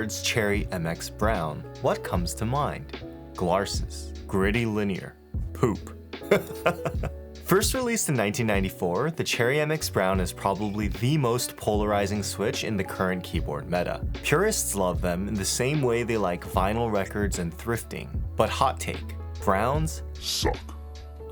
words Cherry MX Brown, what comes to mind? Glarsis, gritty linear, poop. First released in 1994, the Cherry MX Brown is probably the most polarizing switch in the current keyboard meta. Purists love them in the same way they like vinyl records and thrifting. But hot take, Browns suck.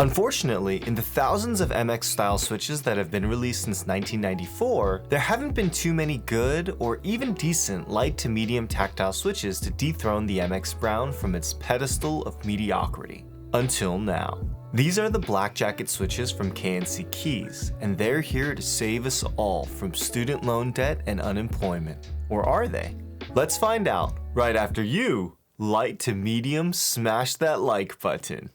Unfortunately, in the thousands of MX style switches that have been released since 1994, there haven't been too many good or even decent light to medium tactile switches to dethrone the MX Brown from its pedestal of mediocrity. Until now. These are the Black Jacket switches from KNC Keys, and they're here to save us all from student loan debt and unemployment. Or are they? Let's find out right after you, light to medium, smash that like button.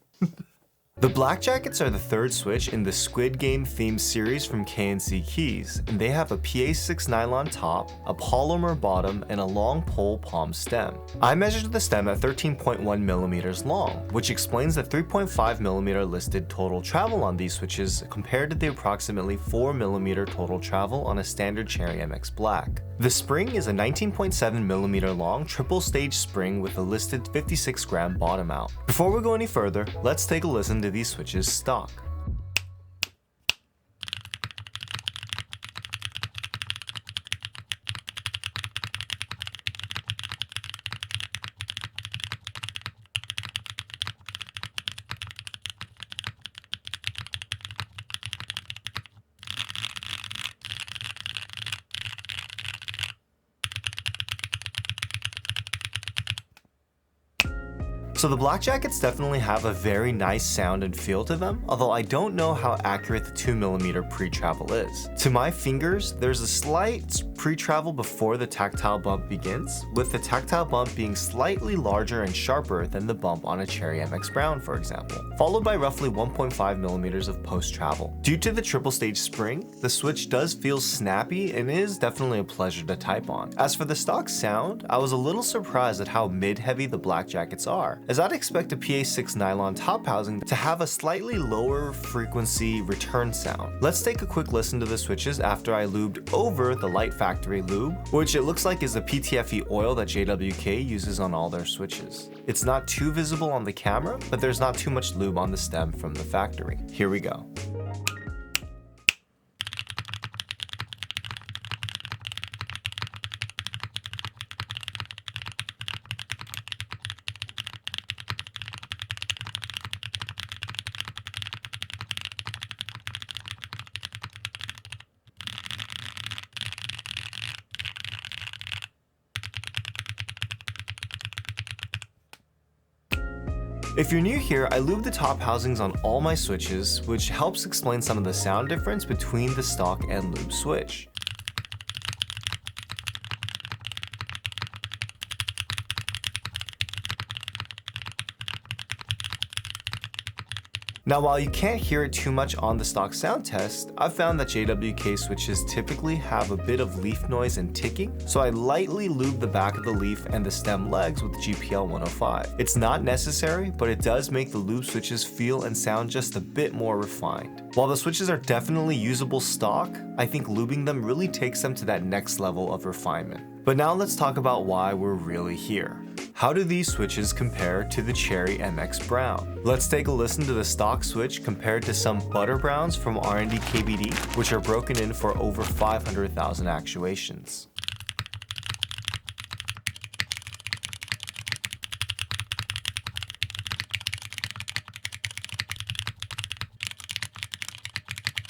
The Black Jackets are the third switch in the Squid Game theme series from KNC Keys, and they have a PA6 nylon top, a polymer bottom, and a long pole palm stem. I measured the stem at 13.1 millimeters long, which explains the 3.5 millimeter listed total travel on these switches compared to the approximately 4 millimeter total travel on a standard Cherry MX Black. The spring is a 19.7 millimeter long triple stage spring with a listed 56 gram bottom out. Before we go any further, let's take a listen to these switches stock. So the Black Jackets definitely have a very nice sound and feel to them, although I don't know how accurate the 2mm pre-travel is. To my fingers, there's a slight pre-travel before the tactile bump begins, with the tactile bump being slightly larger and sharper than the bump on a Cherry MX Brown, for example, followed by roughly 1.5mm of post-travel. Due to the triple stage spring, the switch does feel snappy and is definitely a pleasure to type on. As for the stock sound, I was a little surprised at how mid-heavy the Black Jackets are, as I'd expect a PA6 nylon top housing to have a slightly lower frequency return sound. Let's take a quick listen to the switches after I lubed over the Light Factory lube, which it looks like is the PTFE oil that JWK uses on all their switches. It's not too visible on the camera, but there's not too much lube on the stem from the factory. Here we go. If you're new here, I lube the top housings on all my switches, which helps explain some of the sound difference between the stock and lube switch. Now, while you can't hear it too much on the stock sound test, I've found that JWK switches typically have a bit of leaf noise and ticking, so I lightly lube the back of the leaf and the stem legs with GPL 105. It's not necessary, but it does make the lube switches feel and sound just a bit more refined. While the switches are definitely usable stock, I think lubing them really takes them to that next level of refinement. But now let's talk about why we're really here. How do these switches compare to the Cherry MX Brown? Let's take a listen to the stock switch compared to some Butter Browns from R&D KBD, which are broken in for over 500,000 actuations.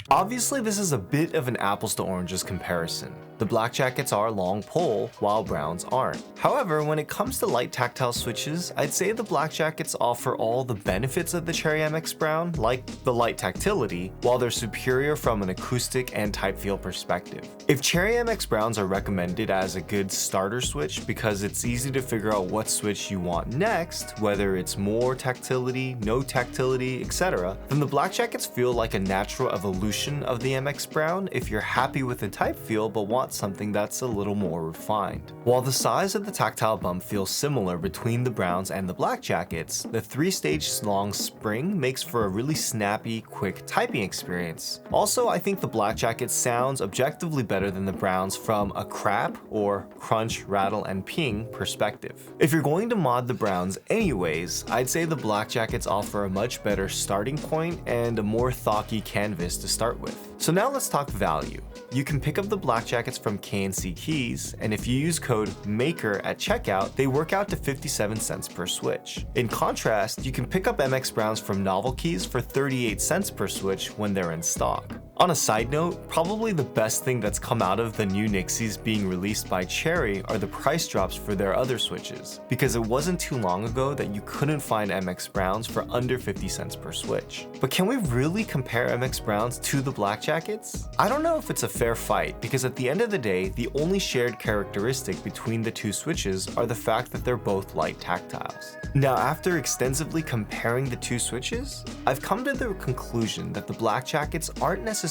Obviously, this is a bit of an apples to oranges comparison. The Black Jackets are long pole, while Browns aren't. However, when it comes to light tactile switches, I'd say the Black Jackets offer all the benefits of the Cherry MX Brown, like the light tactility, while they're superior from an acoustic and type feel perspective. If Cherry MX Browns are recommended as a good starter switch because it's easy to figure out what switch you want next, whether it's more tactility, no tactility, etc., then the Black Jackets feel like a natural evolution of the MX Brown if you're happy with the type feel but want something that's a little more refined. While the size of the tactile bump feels similar between the Browns and the Black Jackets, the 3-stage long spring makes for a really snappy, quick typing experience. Also, I think the Black Jacket sounds objectively better than the Browns from a crap or crunch, rattle, and ping perspective. If you're going to mod the Browns anyways, I'd say the Black Jackets offer a much better starting point and a more thocky canvas to start with. So now let's talk value. You can pick up the Black Jackets from KNC Keys, and if you use code MAKER at checkout, they work out to 57 cents per switch. In contrast, you can pick up MX Browns from Novel Keys for 38 cents per switch when they're in stock. On a side note, probably the best thing that's come out of the new Nixies being released by Cherry are the price drops for their other switches, because it wasn't too long ago that you couldn't find MX Browns for under 50 cents per switch. But can we really compare MX Browns to the Black Jackets? I don't know if it's a fair fight, because at the end of the day, the only shared characteristic between the two switches are the fact that they're both light tactiles. Now, after extensively comparing the two switches, I've come to the conclusion that the Black Jackets aren't necessarily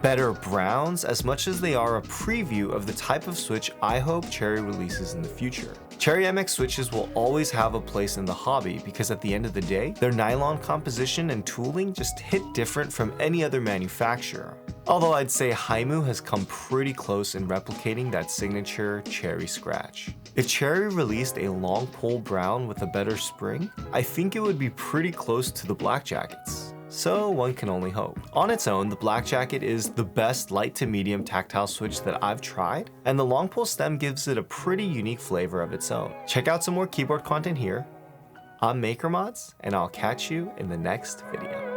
better Browns as much as they are a preview of the type of switch I hope Cherry releases in the future. Cherry MX switches will always have a place in the hobby because at the end of the day, their nylon composition and tooling just hit different from any other manufacturer. Although I'd say Haimu has come pretty close in replicating that signature Cherry scratch. If Cherry released a long pole Brown with a better spring, I think it would be pretty close to the Black Jackets. So one can only hope. On its own, the Black Jacket is the best light to medium tactile switch that I've tried, and the long pole stem gives it a pretty unique flavor of its own. Check out some more keyboard content here. I'm MakerMods, and I'll catch you in the next video.